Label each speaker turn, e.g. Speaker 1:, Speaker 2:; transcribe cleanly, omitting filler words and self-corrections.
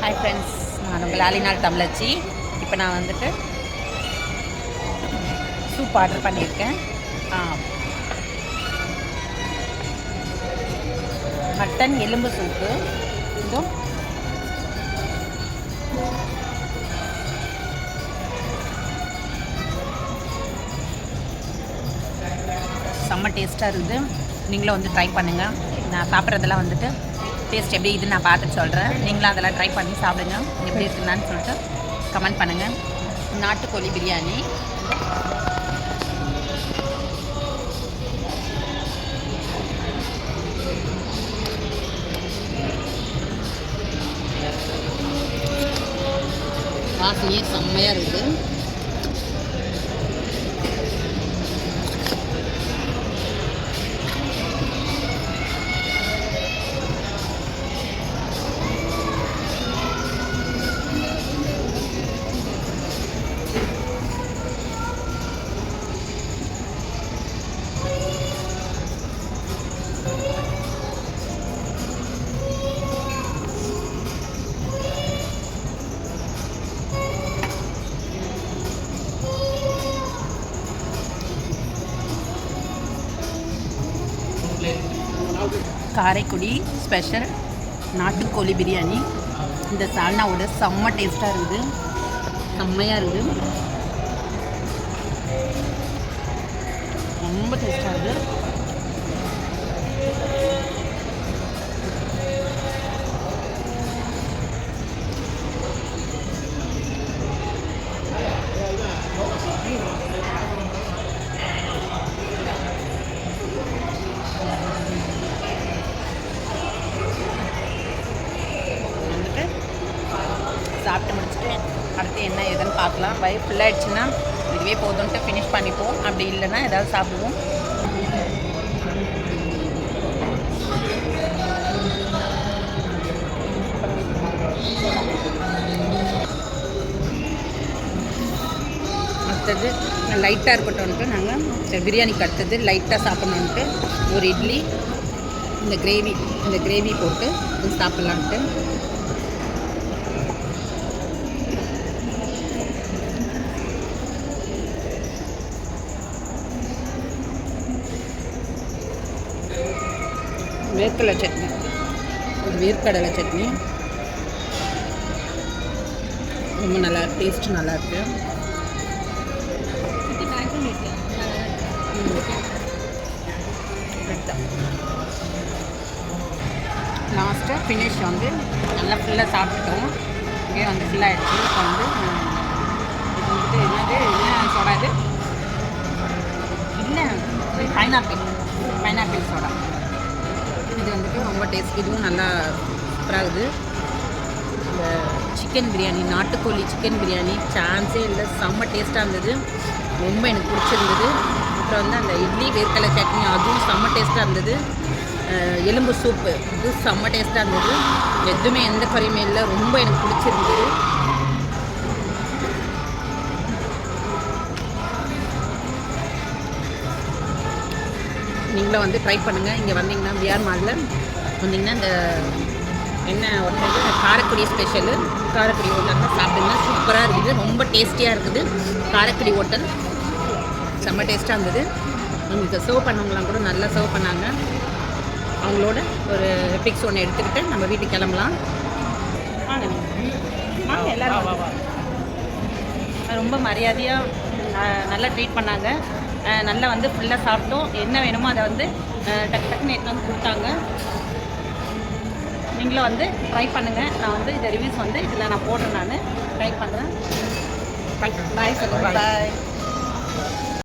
Speaker 1: Hi friends, நான் உங்கள் ஆலினால் தமிழச்சி. இப்போ நான் வந்துட்டு சூப் ஆர்டர் பண்ணியிருக்கேன். மட்டன் எலும்பு சூப்பு. இதோ செம்ம டேஸ்ட்டாக இருக்குது. நீங்களும் வந்து ட்ரை பண்ணுங்கள். நான் சாப்பிட்றதெல்லாம் வந்துட்டு டேஸ்ட் எப்படி இதுன்னு நான் பார்த்துட்டு சொல்கிறேன். நீங்களும் அதெல்லாம் ட்ரை பண்ணி சாப்பிடுங்க. எப்படி இருக்குன்னு சொல்லிட்டு கமெண்ட் பண்ணுங்கள். நாட்டுக்கோழி பிரியாணி, வாசனையே செம்மையாக இருக்குது. காரைக்குடி ஸ்பெஷல் நாட்டுக்கோழி பிரியாணி. இந்த சால்னாவோட செம்ம டேஸ்ட்டாக இருக்குது, செம்மையாக இருக்குது, ரொம்ப டேஸ்ட்டாக இருக்குது. சாப்பிட்டு முடிச்சுட்டு அடுத்து என்ன ஏதுன்னு பார்க்கலாம். வயிறு ஃபுல்லாகிடுச்சுன்னா இதுவே போதும்ன்ட்டு ஃபினிஷ் பண்ணிப்போம். அப்படி இல்லைன்னா ஏதாவது சாப்பிடுவோம். அடுத்தது லைட்டாக இருக்கட்டும்ன்ட்டு நாங்கள் பிரியாணிக்கு அடுத்தது லைட்டாக சாப்பிட்ணுன்ட்டு ஒரு இட்லி இந்த கிரேவி போட்டு சாப்பிட்லான்ட்டு. வேர்க்கடலை சட்னி, வேர்க்கடலை சட்னி ரொம்ப நல்லா, டேஸ்ட்டு நல்லாயிருக்கு. லாஸ்ட்டு ஃபினிஷ் வந்து நல்லா ஃபுல்லாக சாப்பிட்டுட்டோம். இங்கே வந்து ஃபுல்லாகிடுச்சு. இப்போ வந்து இது வந்துட்டு என்ன சோடா, இது இல்லை பைனாப்பிள் சோடா. இது வந்துட்டு ரொம்ப டேஸ்ட், இதுவும் நல்லா சூப்பராக இருக்குது. இந்த சிக்கன் பிரியாணி, நாட்டுக்கோழி சிக்கன் பிரியாணி சான்ஸே இல்லை, செம்ம டேஸ்ட்டாக இருந்தது, ரொம்ப எனக்கு பிடிச்சிருந்தது. அப்புறம் வந்து அந்த இட்லி வேர்க்கடலை சட்னி அதுவும் செம்ம டேஸ்ட்டாக இருந்தது. எலும்பு சூப்பு இது செம்ம டேஸ்ட்டாக இருந்தது. எதுவுமே எந்த குறையுமே இல்லை, ரொம்ப எனக்கு பிடிச்சிருந்தது. நீங்களும் வந்து ட்ரை பண்ணுங்கள். இங்கே வந்தீங்கன்னா பிஆர் மாலில் வந்தீங்கன்னா இந்த என்ன ஒன்று காரைக்குடி ஸ்பெஷலு காரைக்குடி ஹோட்டலில் சாப்பிடுங்க. சூப்பராக இருக்குது, ரொம்ப டேஸ்டியாக இருக்குது. காரைக்குடி ஹோட்டல் செம்ம டேஸ்ட்டாக இருந்தது. உங்களுக்கு சர்வ் பண்ணவங்களாம் கூட நல்லா சர்வ் பண்ணாங்க. அவங்களோட ஒரு பிக்ஸ் ஒன்று எடுத்துக்கிட்டு நம்ம வீட்டுக்கு கிளம்பலாம். வாங்க எல்லோரும். ரொம்ப மரியாதையாக நல்லா ட்ரீட் பண்ணாங்க. நல்லா வந்து ஃபுல்லாக சாப்பிட்டோம். என்ன வேணுமோ அதை வந்து டக்குன்னு எடுத்து வந்து கொடுத்தாங்க. நீங்களும் வந்து ட்ரை பண்ணுங்கள். நான் வந்து இந்த ரிவ்யூஸ் வந்து இதில் நான் போடுறேன். நான் ட்ரை பண்ணுறேன். பாய் சொல்லுங்கள். பாய்.